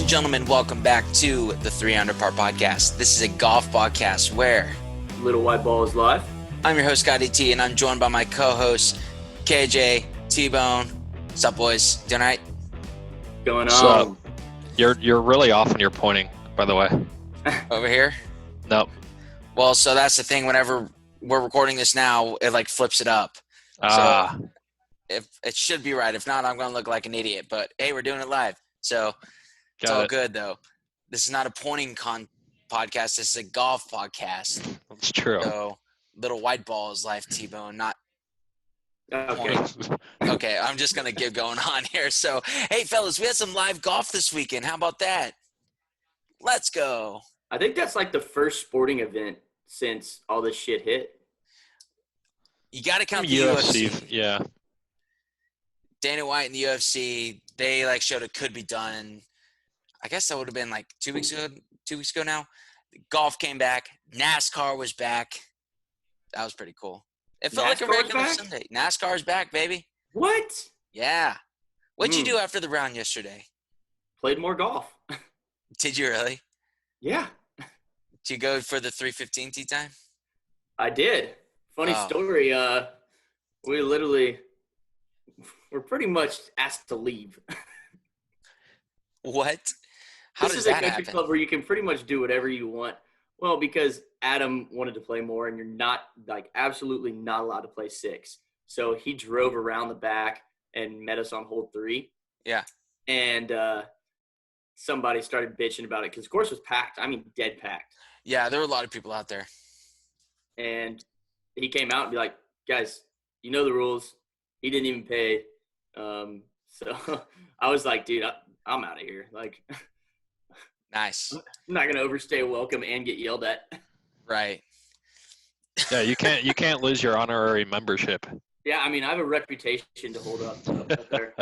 and gentlemen, welcome back to the 3 Under Par podcast. This is a golf podcast where Little White Ball is live. I'm your host, Scotty T, and I'm joined by my co-hosts, KJ, T-Bone. What's up, boys? Doing all right? Going on. So, you're really off when you're pointing, by the way. Over here? Nope. Well, so that's the thing. Whenever we're recording this now, it like flips it up. So if it should be right. If not, I'm going to look like an idiot. But hey, we're doing it live. So it's all good, though. This is not a pointing podcast. This is a golf podcast. That's true. So Little White Ball is live, T-Bone, not Okay. Okay, I'm just going to get going on here. So, hey, fellas, we had some live golf this weekend. How about that? Let's go. I think that's like the first sporting event since all this shit hit. You got to count the UFC. Yeah. Dana White and the UFC, they like showed it could be done. I guess that would have been like 2 weeks ago now. Golf came back. NASCAR was back. That was pretty cool. It felt like a regular Sunday. NASCAR's back, baby. What? Yeah. What'd you do after the round yesterday? Played more golf. Did you really? Yeah. Did you go for the 315 tee time? I did. Funny story. We're pretty much asked to leave. What? How does that happen? This is a country club where you can pretty much do whatever you want. Well, because Adam wanted to play more, and you're not absolutely not allowed to play 6. So he drove around the back and met us on hole 3. Yeah. And somebody started bitching about it because the course was packed. I mean, dead packed. Yeah, there were a lot of people out there. And he came out and be like, guys, you know the rules. He didn't even pay. So I was like, dude, I'm out of here. Like, nice. I'm not going to overstay a welcome and get yelled at. Right. Yeah, you can't lose your honorary membership. Yeah, I mean, I have a reputation to hold up there.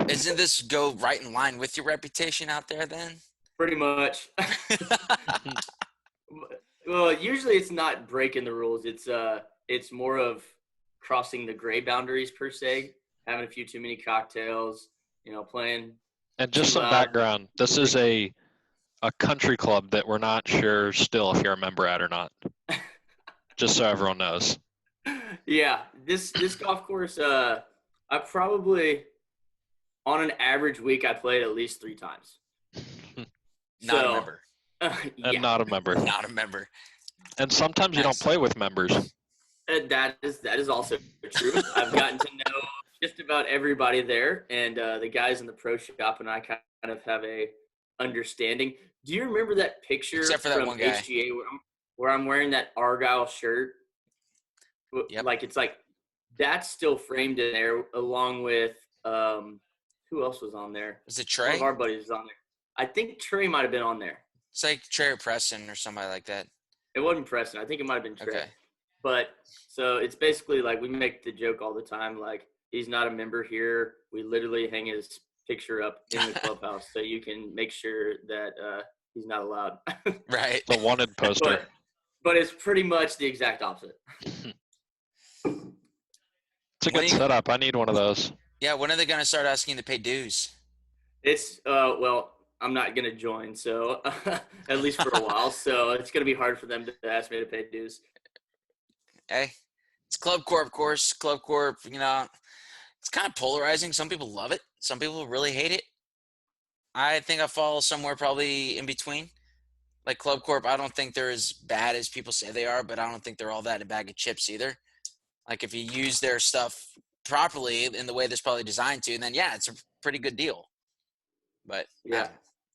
Isn't this go right in line with your reputation out there then? Pretty much. Well, usually it's not breaking the rules. It's more of crossing the gray boundaries per se, having a few too many cocktails, playing. And just some background. This is a country club that we're not sure still if you're a member at or not. Just so everyone knows. Yeah, this golf course, I probably on an average week I played at least 3 times. Not a member. And not a member. Not a member. And sometimes you don't play with members. That is also true. I've gotten to know just about everybody there, and the guys in the pro shop and I kind of have a understanding. Do you remember that picture Except for that from one guy. USGA where I'm wearing that Argyle shirt? Yep. That's still framed in there along with who else was on there? Was it Trey? One of our buddies was on there. I think Trey might have been on there. It's like Trey or Preston or somebody like that. It wasn't Preston. I think it might have been Trey. Okay. But so it's basically like we make the joke all the time, like he's not a member here. We literally hang his picture up in the clubhouse so you can make sure that he's not allowed. Right. The wanted poster. But it's pretty much the exact opposite. It's a good setup. I need one of those. Yeah, when are they going to start asking to pay dues? It's well, I'm not going to join, so at least for a while. So it's going to be hard for them to ask me to pay dues. Hey, it's Club Corp course. Club Corp, it's kind of polarizing. Some people love it. Some people really hate it. I think I fall somewhere probably in between. Like Club Corp, I don't think they're as bad as people say they are, but I don't think they're all that a bag of chips either. Like if you use their stuff properly in the way that's probably designed to, then yeah, it's a pretty good deal. But yeah,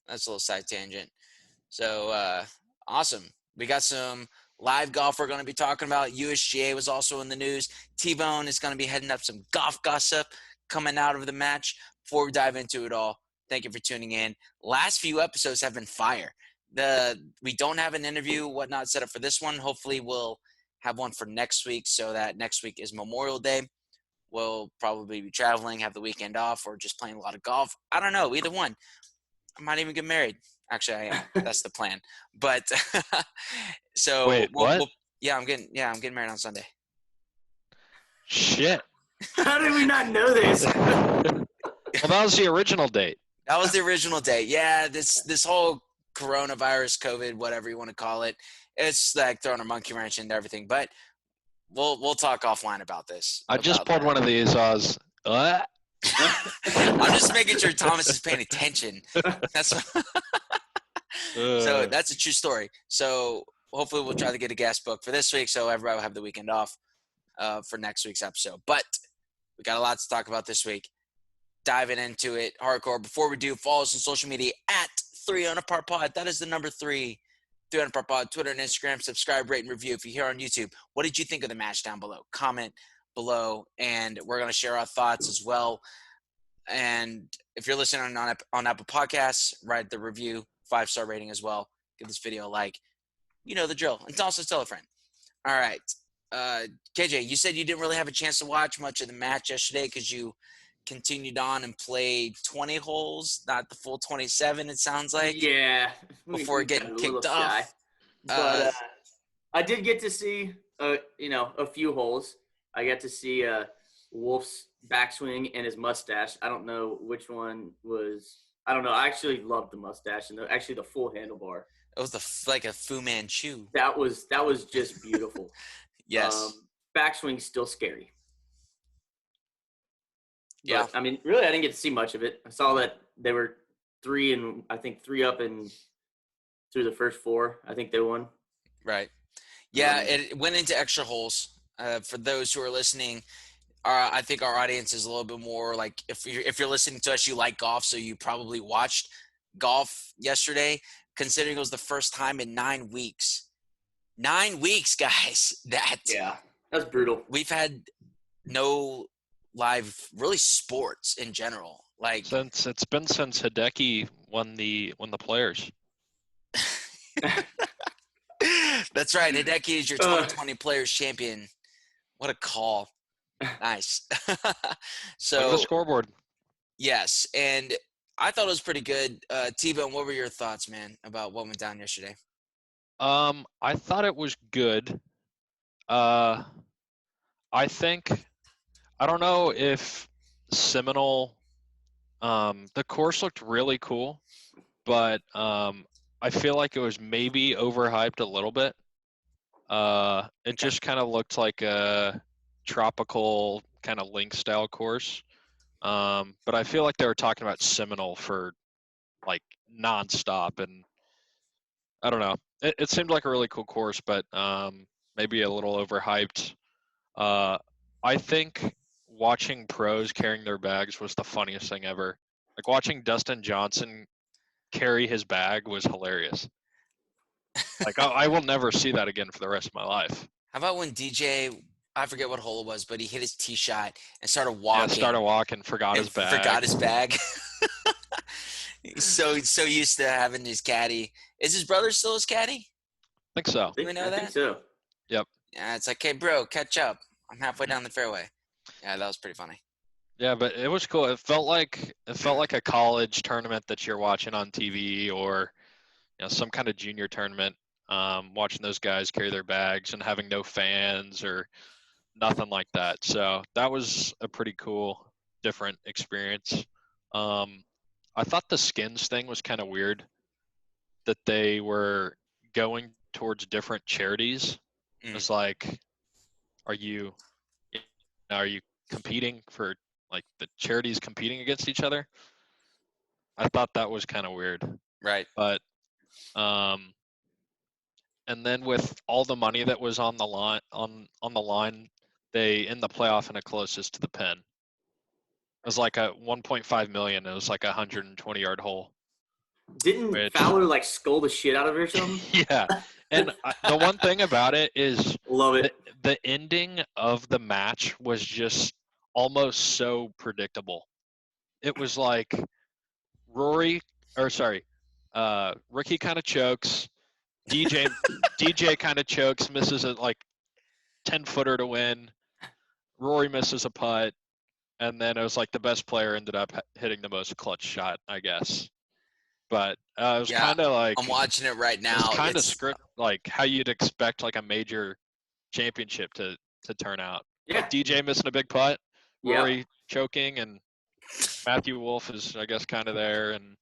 that's a little side tangent. So awesome. We got some live golf we're going to be talking about. USGA was also in the news. T-Bone is going to be heading up some golf gossip coming out of the match. Before we dive into it all, thank you for tuning in. Last few episodes have been fire. We don't have an interview, whatnot, set up for this one. Hopefully we'll have one for next week so that next week is Memorial Day. We'll probably be traveling, have the weekend off, or just playing a lot of golf. I don't know, either one. I might even get married. Actually, I am. That's the plan. But so wait, what? I'm getting married on Sunday. Shit. How did we not know this? Well, that was the original date. That was the original date. Yeah, this whole coronavirus, COVID, whatever you want to call it, it's like throwing a monkey wrench into everything. But we'll talk offline about this. I just pulled one of these. What? I'm just making sure Thomas is paying attention. So that's a true story. So hopefully we'll try to get a guest book for this week, so everybody will have the weekend off for next week's episode. But we got a lot to talk about this week. Diving into it hardcore. Before we do, follow us on social media at 3 on a Par Pod. That is the number 3 on a Par Pod, Twitter and Instagram. Subscribe, rate, and review. If you're here on YouTube, what did you think of the match down below? Comment below, and we're going to share our thoughts as well. And if you're listening on Apple Podcasts, write the review, 5-star rating as well. Give this video a like. You know the drill. And also tell a friend. All right. KJ, you said you didn't really have a chance to watch much of the match yesterday because you continued on and played 20 holes, not the full 27, it sounds like. Yeah. Before getting kicked off. But I did get to see, a few holes. I got to see Wolff's backswing and his mustache. I don't know which one was – I don't know. I actually loved the mustache and the full handlebar. It was like a Fu Manchu. That was just beautiful. Yes. Backswing's still scary. Yeah. But, I mean, really, I didn't get to see much of it. I saw that they were 3 up and through the first 4. I think they won. Right. Yeah, it went into extra holes. For those who are listening, I think our audience is a little bit more like if you're listening to us, you like golf, so you probably watched golf yesterday. Considering it was the first time in 9 weeks. 9 weeks, guys. That's brutal. We've had no live really sports in general. Like since Hideki won the Players. That's right. Hideki is your 2020 Players champion. What a call. Nice. So look at the scoreboard. Yes, and I thought it was pretty good. T-Bone, what were your thoughts, man, about what went down yesterday? I thought it was good. I don't know if Seminole, the course looked really cool, but I feel like it was maybe overhyped a little bit. It just kind of looked like a tropical kind of link style course. But I feel like they were talking about Seminole for like nonstop, and I don't know. It seemed like a really cool course, but maybe a little overhyped. I think watching pros carrying their bags was the funniest thing ever. Like watching Dustin Johnson carry his bag was hilarious. Like I will never see that again for the rest of my life. How about when DJ, I forget what hole it was, but he hit his tee shot and started walking. Forgot his bag. He's so used to having his caddy. Is his brother still his caddy? I think so. Do we know that? I think so. Yep. Yeah, it's like, hey, bro, catch up. I'm halfway down the fairway. Yeah, that was pretty funny. Yeah, but it was cool. It felt like a college tournament that you're watching on TV, or some kind of junior tournament. Watching those guys carry their bags and having no fans or nothing like that. So that was a pretty cool, different experience. I thought the skins thing was kind of weird, that they were going towards different charities. It's like, are you competing for, like, the charities competing against each other? I thought that was kind of weird. Right. But and then with all the money that was on the line, they end the playoff in a closest to the pin. It was like a 1.5 million. It was like a 120-yard hole. Didn't Fowler like scold the shit out of her or something? Yeah. And the one thing about it is, love it. The ending of the match was just almost so predictable. It was like Rickie kind of chokes. DJ kind of chokes, misses a like 10-footer to win. Rory misses a putt, and then it was like the best player ended up hitting the most clutch shot, I guess. But it was kind of like, I'm watching it right now. It's kind of script, like how you'd expect like a major championship to turn out. Yeah. Like DJ missing a big putt, Rory choking, and Matthew Wolff is, I guess, kind of there, and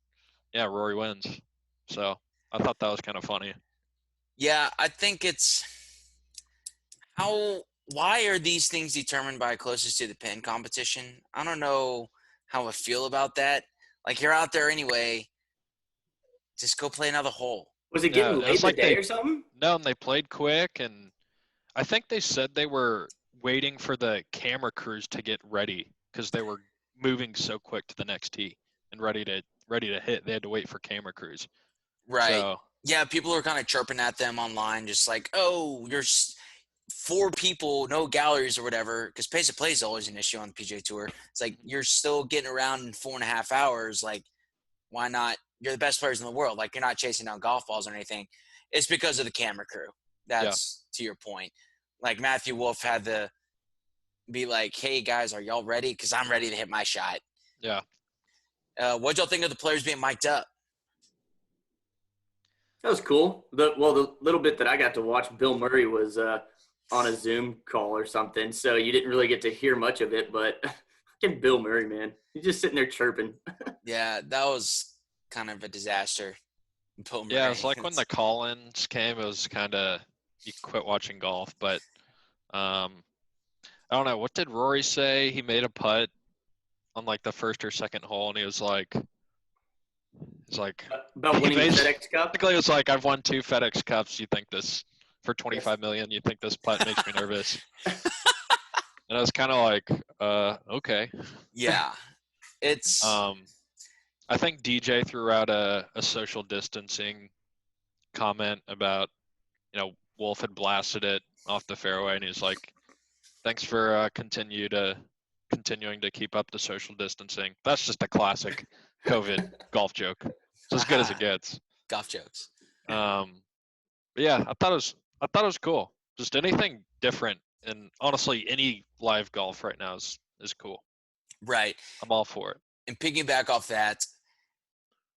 yeah, Rory wins. So I thought that was kind of funny. Yeah, I think it's why are these things determined by closest to the pin competition? I don't know how I feel about that. Like, you're out there anyway, just go play another hole. Was it Yeah, getting it late was in like the day or something? No, and they played quick, and I think they said they were waiting for the camera crews to get ready because they were moving so quick to the next tee and ready to hit. They had to wait for camera crews. Right. So Yeah, people are kind of chirping at them online, just like, oh, you're 4 people, no galleries or whatever, because pace of play is always an issue on the PGA Tour. It's like, you're still getting around in 4.5 hours. Like, why not? You're the best players in the world. Like, you're not chasing down golf balls or anything. It's because of the camera crew. That's to your point. Like, Matthew Wolff had to be like, hey, guys, are y'all ready? Because I'm ready to hit my shot. yeah, What'd y'all think of the players being mic'd up? That was cool. The little bit that I got to watch, Bill Murray was on a Zoom call or something, so you didn't really get to hear much of it. But fucking Bill Murray, man, he's just sitting there chirping. Yeah, that was kind of a disaster. Bill Murray. yeah. It's like when the call-ins came, it was kind of you quit watching golf. But I don't know. What did Rory say? He made a putt on like the first or second hole, and he was like, About winning the FedEx Cup. basically, it's like, I've won 2 FedEx Cups. You think this for 25 million? You think this putt makes me nervous? And I was kind of like, okay. Yeah, it's I think DJ threw out a social distancing comment about, Wolff had blasted it off the fairway, and he's like, thanks for continuing to keep up the social distancing. That's just a classic COVID golf joke. It's as good as it gets. golf jokes. But yeah, I thought it was cool. Just anything different, and honestly, any live golf right now is cool. Right. I'm all for it. And piggyback off that,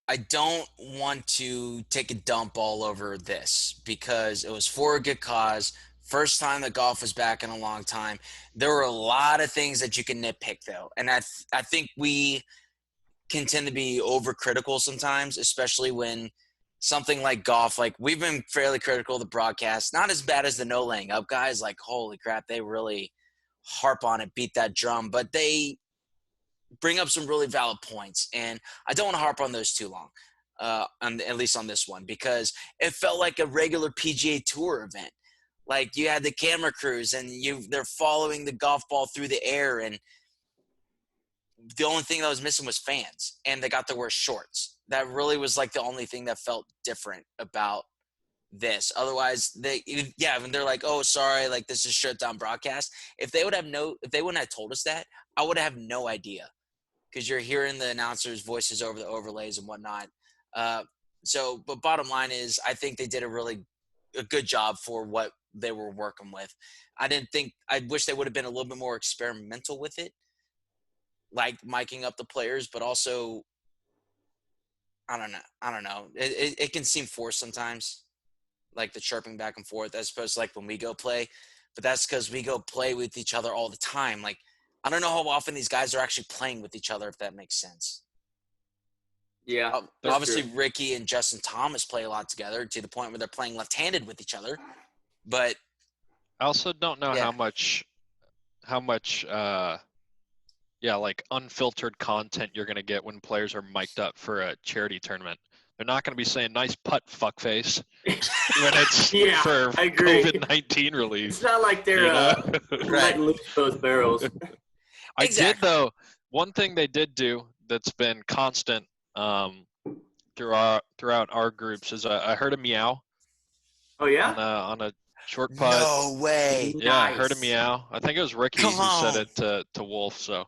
I don't want to take a dump all over this because it was for a good cause. First time that golf was back in a long time. There were a lot of things that you can nitpick, though. And I think we can tend to be overcritical sometimes, especially when something like golf, like we've been fairly critical of the broadcast, not as bad as the no laying up guys. Like, holy crap, they really harp on it, beat that drum, but they bring up some really valid points. And I don't want to harp on those too long, at least on this one, because it felt like a regular PGA Tour event. Like, you had the camera crews and they're following the golf ball through the air, and the only thing that was missing was fans, and they got to wear shorts. That really was like the only thing that felt different about this. Otherwise, when they're like, oh, sorry, like this is shut down broadcast. If they wouldn't have told us that, I would have no idea, because you're hearing the announcers' voices over the overlays and whatnot. But bottom line is, I think they did a good job for what they were working with. I wish they would have been a little bit more experimental with it, like miking up the players, but also, I don't know. It can seem forced sometimes, like the chirping back and forth, as opposed to like when we go play. But that's because we go play with each other all the time. Like, I don't know how often these guys are actually playing with each other, if that makes sense. Yeah. Obviously, true. Rickie and Justin Thomas play a lot together to the point where they're playing left-handed with each other. But I also don't know yeah. how much like unfiltered content you're going to get when players are mic'd up for a charity tournament. They're not going to be saying nice putt, fuckface, when it's for COVID-19 relief. It's not like they're letting loose those barrels. I did, though. One thing they did do that's been constant throughout our groups is I heard a meow. Oh, yeah? On a short putt. No way. Yeah, Nice. I heard a meow. I think it was Rickie who said it to Wolff. So,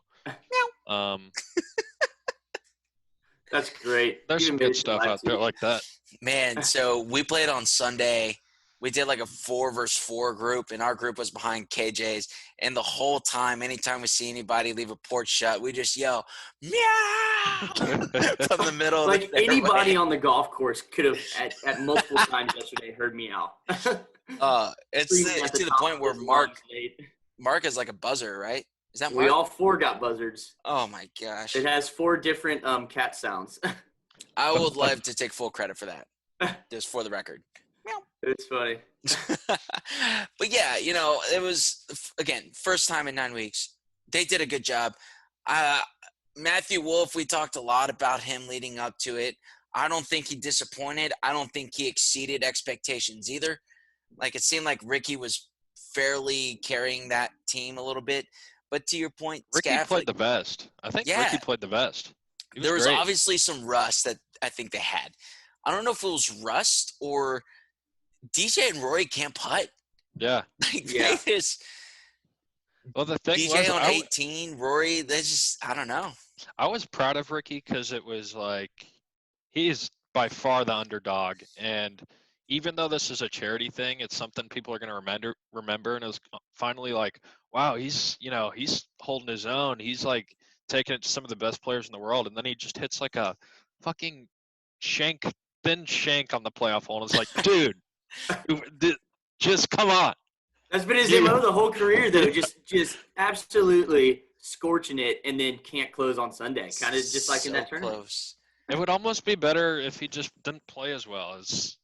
that's great. There's some good stuff out there like that. Man, so we played on Sunday. We did like a 4 versus 4 group, and our group was behind KJ's. And the whole time, anytime we see anybody leave a port shut, we just yell, meow, from the middle of like the fairway. Anybody on the golf course could have, at multiple times yesterday, heard meow. It's to the point where Mark is like a buzzer, right? Is that We Mark? all 4 got buzzards. Oh my gosh. It has 4 different cat sounds. I would love to take full credit for that, just for the record. It's funny. But yeah, it was, again, first time in 9 weeks. They did a good job. Matthew Wolff, we talked a lot about him leading up to it. I don't think he disappointed. I don't think he exceeded expectations either. Like, it seemed like Rickie was fairly carrying that team a little bit. But to your point, Rickie Scaff, played the best. I think yeah, Rickie played the best. there was great. obviously some rust that I think they had. I don't know if it was rust or DJ and Rory can't putt. Yeah. Yeah. Well, the thing DJ was, on 18, Rory, they just, I don't know. I was proud of Rickie because it was like he is by far the underdog, and even though this is a charity thing, it's something people are going to remember. And it was finally like, wow, he's holding his own. He's like taking it to some of the best players in the world, and then he just hits like a fucking thin shank on the playoff hole, and it's like, dude, just come on. That's been his MO the whole career, though. Just absolutely scorching it, and then can't close on Sunday. Kind of just like in that tournament. Close. It would almost be better if he just didn't play as well. It's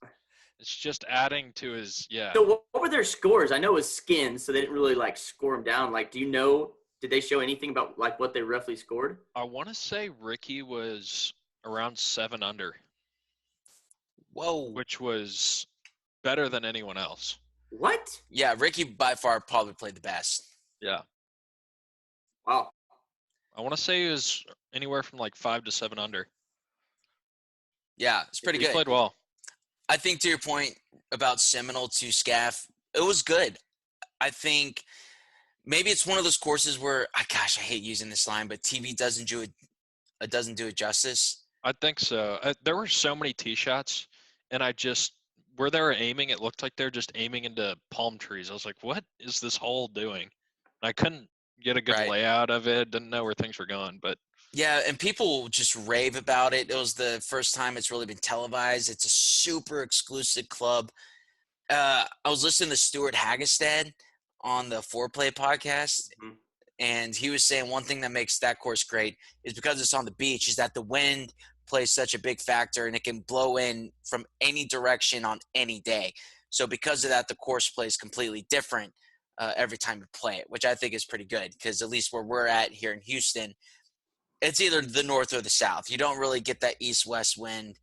just adding to his So what were their scores? I know it was skins, so they didn't really like score them down. Like, do you know? Did they show anything about like what they roughly scored? I want to say Rickie was around 7 under. Whoa. Which was better than anyone else. What? Yeah, Rickie by far probably played the best. Yeah. Wow. I want to say he was anywhere from like 5 to 7 under. Yeah, it's pretty good. He played well. I think to your point about Seminole to Scaff, it was good. I think maybe it's one of those courses where, I hate using this line, but TV doesn't do it justice. I think so. There were so many tee shots, and where they were aiming, it looked like they're just aiming into palm trees. I was like, what is this hole doing? And I couldn't get a good layout of it. Didn't know where things were going, but. Yeah, and people just rave about it. It was the first time it's really been televised. It's a super exclusive club. I was listening to Stuart Hagestad on the Foreplay podcast, and he was saying one thing that makes that course great is because it's on the beach, is that the wind plays such a big factor, and it can blow in from any direction on any day. So because of that, the course plays completely different every time you play it, which I think is pretty good because at least where we're at here in Houston, it's either the north or the south. You don't really get that east-west wind.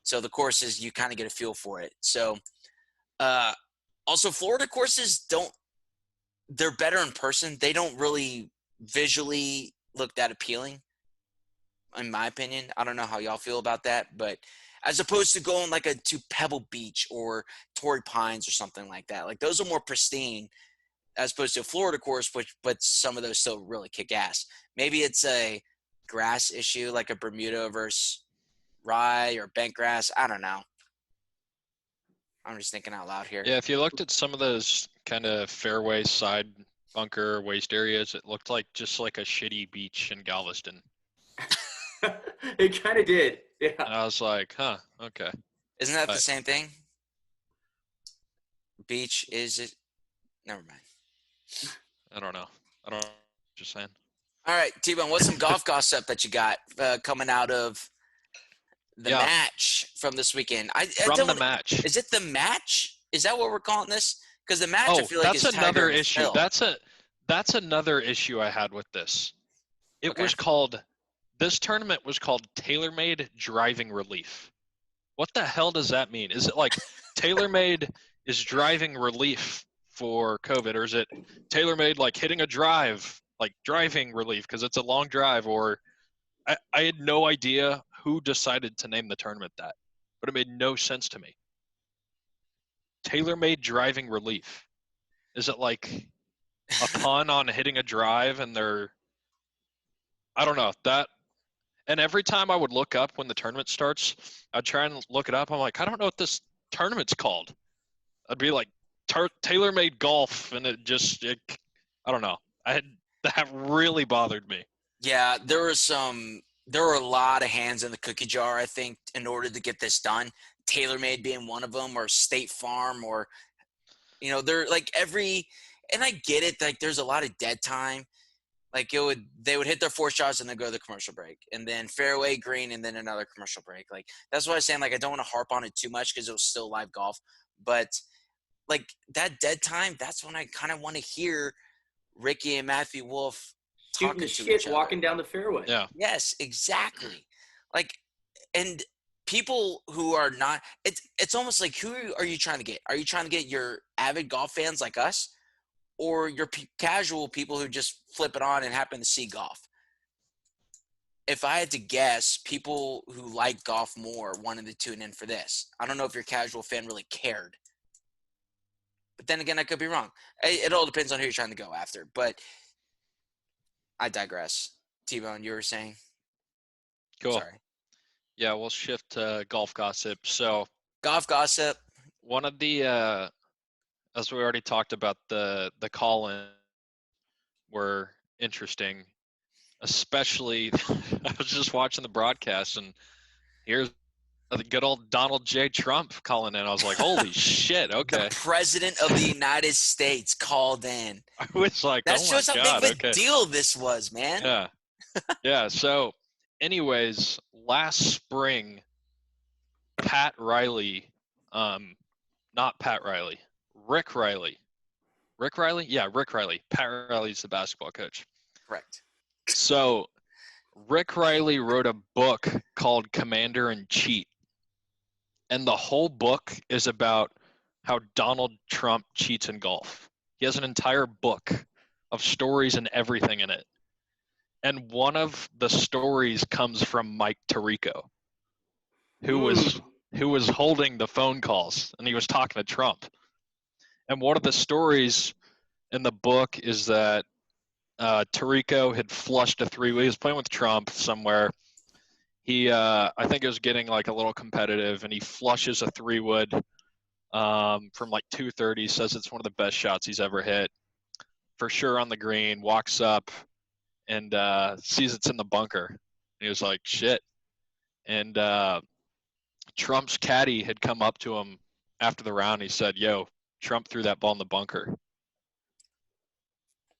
So the courses, you kind of get a feel for it. So also Florida courses they're better in person. They don't really visually look that appealing, in my opinion. I don't know how y'all feel about that, but as opposed to going like to Pebble Beach or Torrey Pines or something like that, like those are more pristine as opposed to a Florida course, but some of those still really kick ass. Maybe it's a grass issue, like a Bermuda versus rye or bent grass. I don't know. I'm just thinking out loud here. Yeah, if you looked at some of those kind of fairway side bunker waste areas, it looked like just like a shitty beach in Galveston. It kind of did. Yeah. And I was like, huh, okay. Isn't that the same thing? Beach, is it? Never mind. I don't know. Just saying. All right, T-Bone, what's some golf gossip that you got coming out of the match from this weekend? The match. Is it the match? Is that what we're calling this? Because the match, I feel like, that's is another Tiger issue. Phil. That's another issue I had with this. This tournament was called Tailormade Driving Relief. What the hell does that mean? Is it like Tailormade is driving relief for COVID, or is it Tailormade like hitting a drive, like driving relief because it's a long drive? Or I had no idea who decided to name the tournament that, but it made no sense to me. Tailormade Driving Relief. Is it like a pun on hitting a drive and I don't know that. And every time I would look up when the tournament starts, I'd try and look it up. I'm like, I don't know what this tournament's called. I'd be like, Tailormade Golf, and I don't know. That really bothered me. Yeah, there were a lot of hands in the cookie jar, I think, in order to get this done. Tailormade being one of them, or State Farm, or, they're like and I get it, like there's a lot of dead time. Like they would hit their 4 shots and then go to the commercial break, and then fairway, green, and then another commercial break. Like that's what I was saying. Like I don't want to harp on it too much because it was still live golf, but like that dead time, that's when I kind of want to hear Rickie and Matthew Wolff shooting the talking to shit, each other. walking down the fairway. Yeah. Yes, exactly. Like, and people who are not, it's almost like, who are you trying to get? Are you trying to get your avid golf fans like us, or your casual people who just flip it on and happen to see golf? If I had to guess, people who like golf more wanted to tune in for this. I don't know if your casual fan really cared. But then again, I could be wrong. It all depends on who you're trying to go after. But I digress. T-Bone, you were saying? Cool. Sorry. Yeah, we'll shift to golf gossip. So Golf gossip. one of the, as we already talked about, the call-in were interesting. Especially, I was just watching the broadcast, and here's the good old Donald J. Trump calling in. I was like, holy shit, okay. The President of the United States called in. I was like, That oh shows my how God, big of a okay. deal this was, man. Yeah. Yeah, so anyways, last spring, Pat Riley, not Pat Riley, Rick Riley. Rick Riley? Yeah, Rick Riley. Pat Riley's the basketball coach. Correct. So Rick Riley wrote a book called Commander in Cheat. And the whole book is about how Donald Trump cheats in golf. He has an entire book of stories and everything in it. And one of the stories comes from Mike Tirico, who was holding the phone calls, and he was talking to Trump. And one of the stories in the book is that Tirico had flushed a 3-wood. He was playing with Trump somewhere. He, I think it was getting like a little competitive, and he flushes a 3-wood from like 230. Says it's one of the best shots he's ever hit, for sure on the green. Walks up and sees it's in the bunker. And he was like, shit. And Trump's caddy had come up to him after the round. He said, yo, Trump threw that ball in the bunker.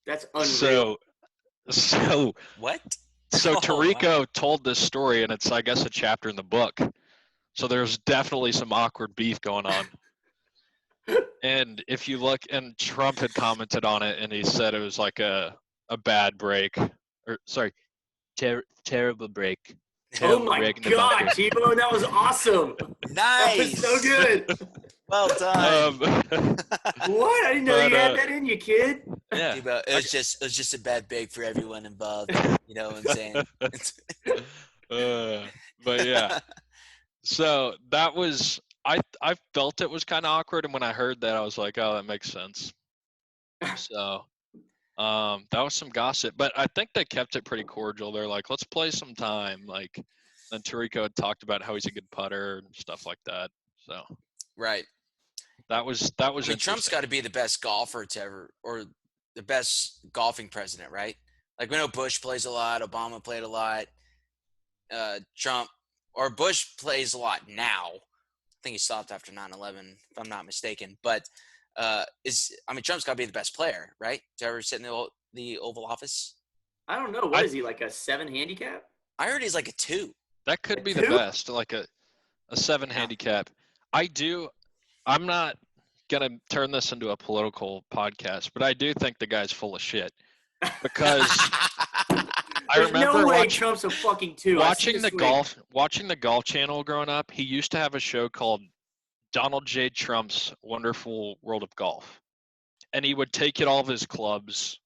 That's unreal. So What? So Oh, Tirico wow. told this story, and it's, I guess, a chapter in the book. So there's definitely some awkward beef going on. And if you look, and Trump had commented on it, and he said it was like a bad break. Or, sorry, terrible break. Oh Terrible my break in the God, bunker. T-Bone, that was awesome. That was Nice. so good. Well done. What? I didn't know But, you had that in you, kid. yeah. T-Bone, it was just a bad break for everyone involved. You know what I'm saying? But yeah. So that was, I felt it was kind of awkward, and when I heard that, I was like, oh, that makes sense. So that was some gossip, but I think they kept it pretty cordial. They're like, let's play some time. Like, then Tirico had talked about how he's a good putter and stuff like that. So Right. that was I mean, interesting. Trump's got to be the best golfer to ever, or the best golfing president, right? Like, we know Bush plays a lot, Obama played a lot, Trump, or Bush plays a lot now. I think he stopped after 9/11, if I'm not mistaken. But Trump's got to be the best player, right, to ever sit in the Oval Office. I don't know. What is he, like a 7 handicap? I heard he's like a 2. That could A be 2? the best, like a 7 handicap. I'm not going to turn this into a political podcast, but I do think the guy's full of shit. Because I There's remember no way Trump's a fucking 2. watching the golf channel growing up. He used to have a show called Donald J. Trump's Wonderful World of Golf. And he would take it all of his clubs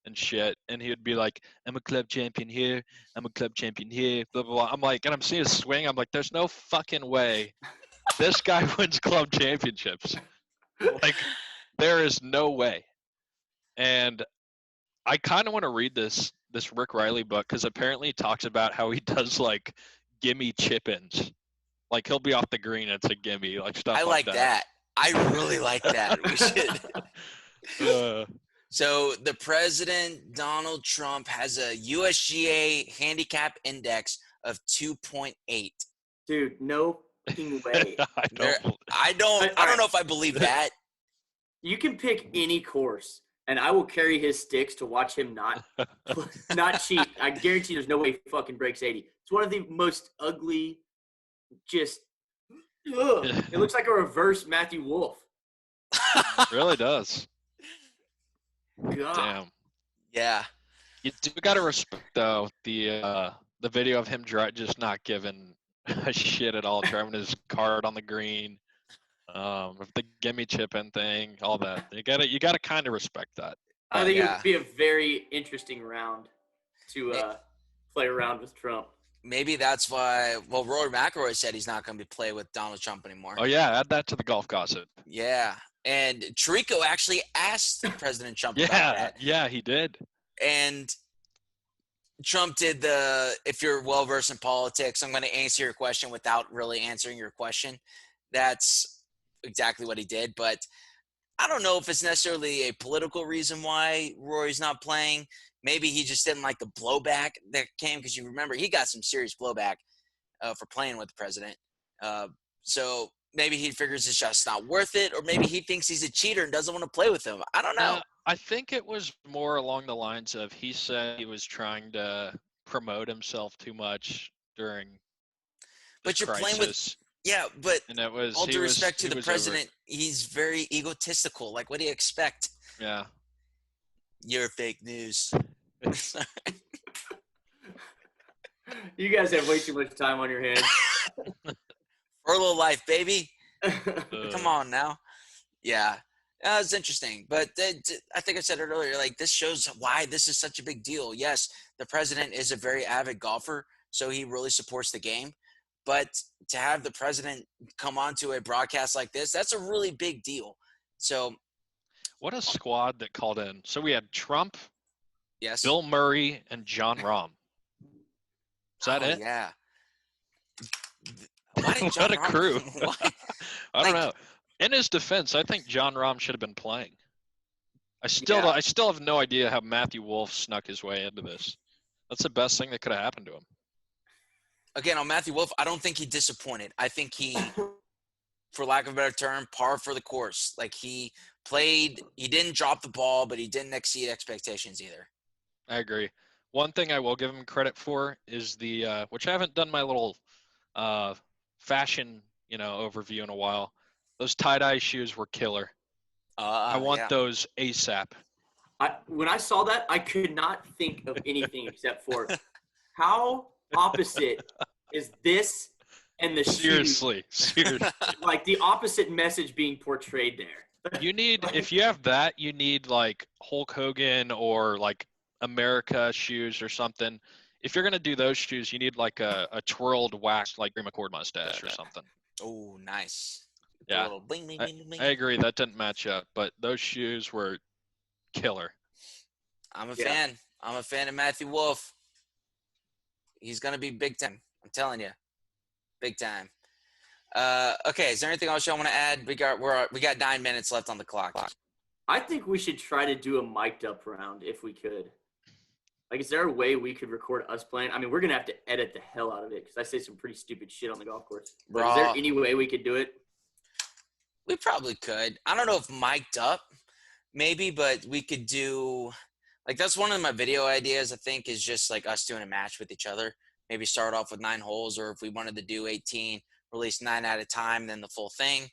and shit, and he would be like, I'm a club champion here, I'm a club champion here, blah, blah, blah. I'm like, and I'm seeing his swing, I'm like, there's no fucking way this guy wins club championships. Like, there is no way. And I kind of want to read this Rick Riley book, because apparently he talks about how he does, like, gimme chip-ins. Like, he'll be off the green, it's a gimme, like, stuff I like that. I really like that. We should. So the president, Donald Trump, has a USGA handicap index of 2.8. Dude, no fucking way. I don't know if I believe that. You can pick any course and I will carry his sticks to watch him not cheat. I guarantee there's no way he fucking breaks 80. It's one of the most ugly, just it looks like a reverse Matthew Wolff. Really does. God. Damn. Yeah. You do gotta respect though the video of him just not giving a shit at all, driving his cart on the green, with the gimme chipping thing, all that. You gotta kind of respect that. I think it Yeah. would be a very interesting round to play around with Trump. Maybe that's why. Well, Rory McIlroy said he's not going to play with Donald Trump anymore. Oh yeah, add that to the golf gossip. Yeah, and Tirico actually asked President Trump about that. Yeah, he did. And Trump did if you're well versed in politics, I'm going to answer your question without really answering your question. That's exactly what he did. But I don't know if it's necessarily a political reason why Rory's not playing. Maybe he just didn't like the blowback that came, because you remember he got some serious blowback for playing with the president. So maybe he figures it's just not worth it, or maybe he thinks he's a cheater and doesn't want to play with him. I don't know. I think it was more along the lines of he said he was trying to promote himself too much during But you're crisis. playing with – yeah, but and it was, all due respect to he the was president, he's very egotistical. Like, what do you expect? Yeah. You're fake news. You guys have way too much time on your hands. Furlough life, baby. Come on now. Yeah. It's interesting. But I think I said it earlier, like, this shows why this is such a big deal. Yes, the president is a very avid golfer, so he really supports the game. But to have the president come onto a broadcast like this, that's a really big deal. So what a squad that called in. So we had Trump, yes, Bill Murray, and John Rahm. Is that it? Yeah. Why did John what a Rahm, crew. I don't Like- know. In his defense, I think John Rahm should have been playing. I still have no idea how Matthew Wolff snuck his way into this. That's the best thing that could have happened to him. Again, on Matthew Wolff, I don't think he disappointed. I think he, for lack of a better term, par for the course. Like, he played, he didn't drop the ball, but he didn't exceed expectations either. I agree. One thing I will give him credit for is the which I haven't done my little fashion, overview in a while. Those tie-dye shoes were killer. I want those ASAP. When I saw that, I could not think of anything except for how opposite is this and the Seriously. like the opposite message being portrayed there. You need, if you have that, you need like Hulk Hogan or like America shoes or something. If you're going to do those shoes, you need like a twirled wax like Green McCord mustache or something. Oh, nice. Yeah, A little bling, bling, bling, bling. I agree. That didn't match up, but those shoes were killer. I'm a fan. I'm a fan of Matthew Wolff. He's going to be big time. I'm telling you. Big time. Okay, is there anything else y'all want to add? We got 9 minutes left on the clock. I think we should try to do a mic'd up round if we could. Like, is there a way we could record us playing? I mean, we're going to have to edit the hell out of it because I say some pretty stupid shit on the golf course. But is there any way we could do it? We probably could. I don't know if mic'd up, maybe, but we could do – like, that's one of my video ideas, I think, is just like us doing a match with each other. Maybe start off with 9 holes, or if we wanted to do 18, release 9 at a time, then the full thing.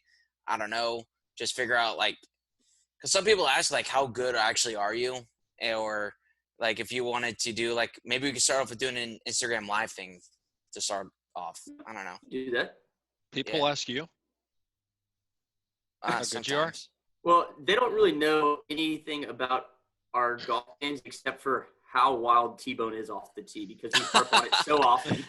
I don't know. Just figure out, like – because some people ask, like, how good actually are you? Or – like, if you wanted to do, like, maybe we could start off with doing an Instagram live thing to start off. I don't know. Do that? People ask you how good you are? Well, they don't really know anything about our golf games except for how wild T-Bone is off the tee because we harp on it so often.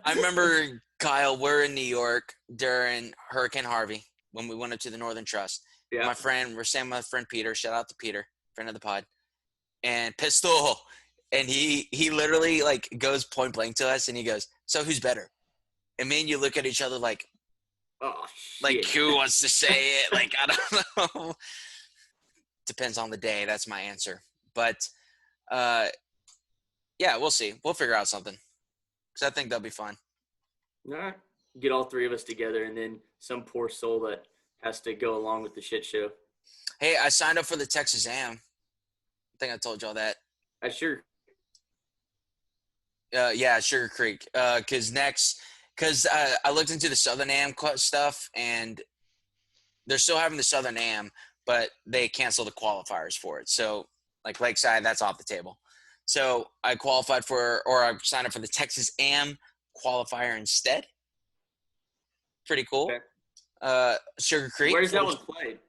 I remember, Kyle, we're in New York during Hurricane Harvey when we went up to the Northern Trust. Yeah. We're staying with my friend Peter. Shout out to Peter, friend of the pod. And Pistol, and he literally, like, goes point blank to us, and he goes, so who's better? And me and you look at each other like, oh, shit. Like, who wants to say it? Like, I don't know. Depends on the day. That's my answer. But, yeah, we'll see. We'll figure out something because I think that'll be fun. All right. Get all 3 of us together, and then some poor soul that has to go along with the shit show. Hey, I signed up for the Texas Am. I think I told y'all that. Sure. Yeah, Sugar Creek. Because I looked into the Southern Am stuff, and they're still having the Southern Am, but they canceled the qualifiers for it. So, like Lakeside, that's off the table. So I I signed up for the Texas Am qualifier instead. Pretty cool. Okay. Sugar Creek. Where's that one played?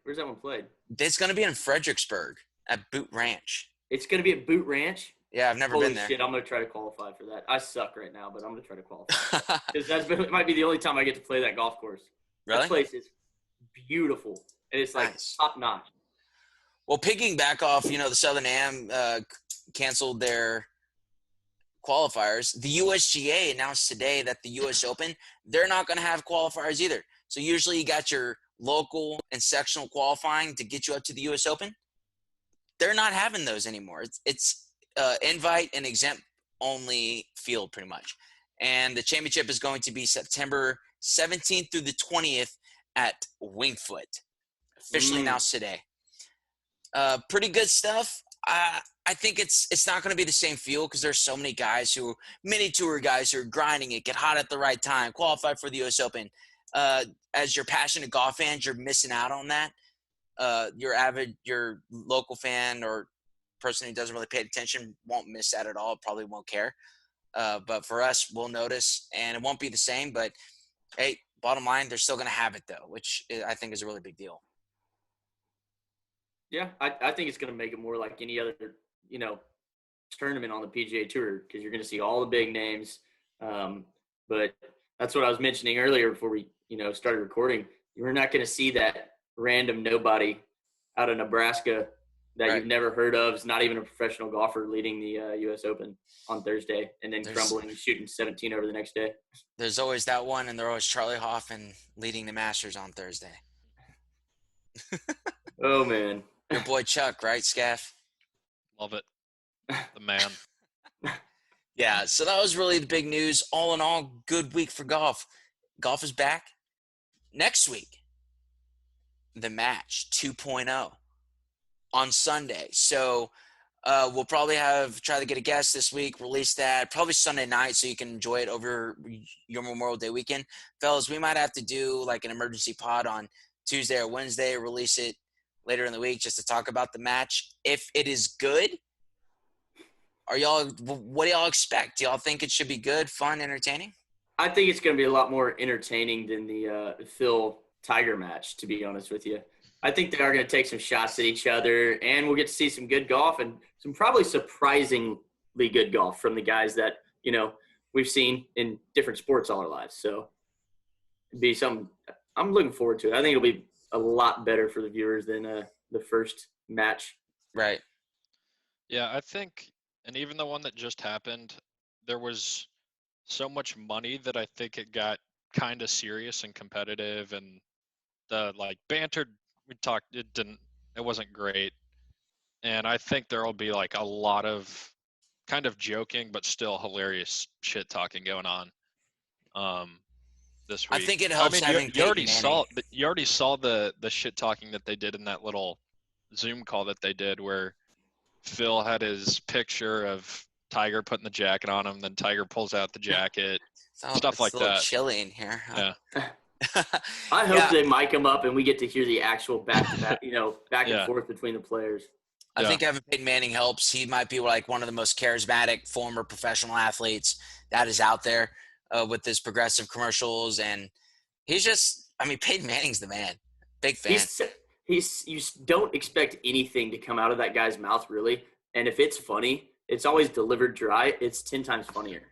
It's going to be in Fredericksburg at Boot Ranch. It's going to be at Boot Ranch? Yeah, I've never been there. Holy shit, I'm going to try to qualify for that. I suck right now, but I'm going to try to qualify. Because it might be the only time I get to play that golf course. Really? That place is beautiful. And it's like Nice. top notch. Well, picking back off, the Southern Am canceled their qualifiers. The USGA announced today that the US Open, they're not going to have qualifiers either. So usually you got your local and sectional qualifying to get you up to the US Open. They're not having those anymore. It's invite and exempt only field pretty much. And the championship is going to be September 17th through the 20th at Wingfoot. Officially announced today. Pretty good stuff. I think it's not going to be the same field because there's so many guys mini tour guys who are grinding it, get hot at the right time, qualify for the US Open. As your passionate golf fans, you're missing out on that. Your local fan or person who doesn't really pay attention won't miss that at all. Probably won't care. But for us, we'll notice, and it won't be the same. But hey, bottom line, they're still going to have it though, which I think is a really big deal. Yeah, I think it's going to make it more like any other, tournament on the PGA Tour because you're going to see all the big names. But that's what I was mentioning earlier before we, started recording. You're not going to see that random nobody out of Nebraska that You've never heard of. Is not even a professional golfer leading the U.S. Open on Thursday and then crumbling and shooting 17 over the next day. There's always that one, and there's always Charlie Hoffman leading the Masters on Thursday. Oh, man. Your boy Chuck, right, Scaff? Love it. The man. Yeah, so that was really the big news. All in all, good week for golf. Golf is back. Next week, the match 2.0 on Sunday. So we'll probably try to get a guest this week, release that probably Sunday night so you can enjoy it over your Memorial Day weekend. Fellas, we might have to do like an emergency pod on Tuesday or Wednesday, release it later in the week just to talk about the match. If it is good, what do y'all expect? Do y'all think it should be good, fun, entertaining? I think it's going to be a lot more entertaining than the Phil Tiger match, to be honest with you. I think they are going to take some shots at each other, and we'll get to see some good golf and some probably surprisingly good golf from the guys that, we've seen in different sports all our lives. So it'd be something I'm looking forward to. I think it'll be a lot better for the viewers than the first match. Right. Yeah, I think, and even the one that just happened, there was so much money that I think it got kind of serious and competitive, and the banter it wasn't great. And I think there'll be a lot of kind of joking but still hilarious shit talking going on this week. I think it helps having you already saw the shit talking that they did in that little Zoom call that they did where Phil had his picture of Tiger putting the jacket on him, then Tiger pulls out the jacket, stuff like that. It's a little chilly in here. Yeah. I hope they mic him up and we get to hear the actual back and forth between the players. I think having Peyton Manning helps. He might be one of the most charismatic former professional athletes that is out there with his progressive commercials. And he's just, Peyton Manning's the man. Big fan. You don't expect anything to come out of that guy's mouth, really. And if it's funny, it's always delivered dry. It's 10 times funnier.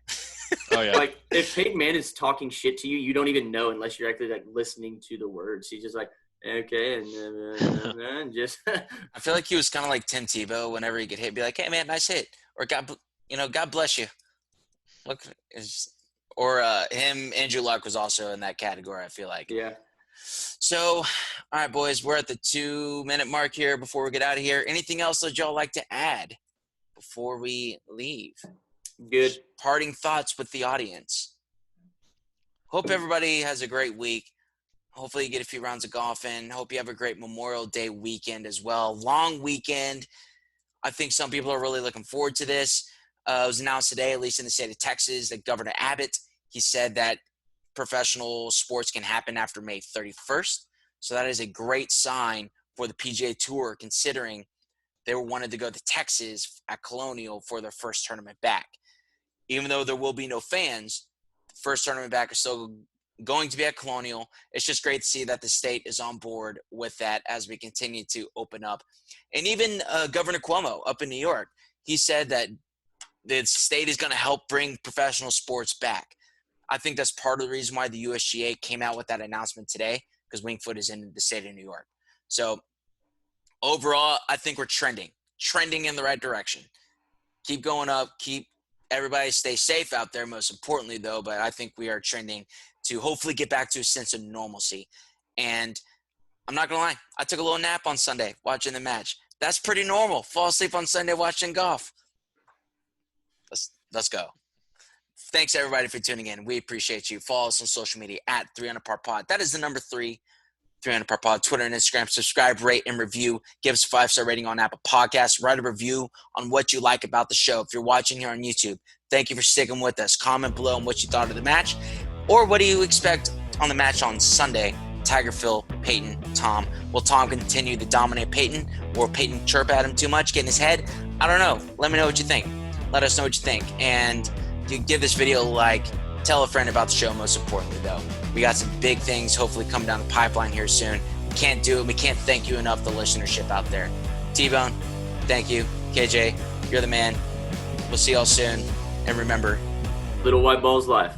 Oh, yeah. If Peyton Manning is talking shit to you, you don't even know unless you're actually listening to the words. He's just okay, and just. I feel like he was kind of like Tim Tebow. Whenever he get hit, be like, "Hey man, nice hit," or God bless you. Look, him. Andrew Luck was also in that category. I feel like. Yeah. So, all right, boys, we're at the 2-minute mark here before we get out of here. Anything else that y'all like to add before we leave? Good. Parting thoughts with the audience. Hope everybody has a great week. Hopefully you get a few rounds of golf in. Hope you have a great Memorial Day weekend as well. Long weekend. I think some people are really looking forward to this. It was announced today, at least in the state of Texas, that Governor Abbott, he said that professional sports can happen after May 31st. So that is a great sign for the PGA Tour, considering they wanted to go to Texas at Colonial for their first tournament back. Even though there will be no fans, the first tournament back is still going to be at Colonial. It's just great to see that the state is on board with that as we continue to open up. And even Governor Cuomo up in New York, he said that the state is going to help bring professional sports back. I think that's part of the reason why the USGA came out with that announcement today, because Winged Foot is in the state of New York. So overall, I think we're trending in the right direction. Keep going up. Keep everybody stay safe out there, most importantly, though. But I think we are trending to hopefully get back to a sense of normalcy. And I'm not going to lie. I took a little nap on Sunday watching the match. That's pretty normal. Fall asleep on Sunday watching golf. Let's go. Thanks, everybody, for tuning in. We appreciate you. Follow us on social media at 300 Par Pod. That is the number 300 Par Pod, Twitter and Instagram. Subscribe, rate, and review. Give us a 5-star rating on Apple Podcasts. Write a review on what you like about the show. If you're watching here on YouTube, thank you for sticking with us. Comment below on what you thought of the match, or what do you expect on the match on Sunday? Tiger, Phil, Peyton, Tom. Will Tom continue to dominate Peyton, or Peyton chirp at him too much, get in his head? I don't know. Let me know what you think. Let us know what you think. And you give this video a like. Tell a friend about the show, most importantly, though. We got some big things hopefully coming down the pipeline here soon. We can't do it. We can't thank you enough, the listenership out there. T-Bone, thank you. KJ, you're the man. We'll see y'all soon. And remember, Little White Ball's life.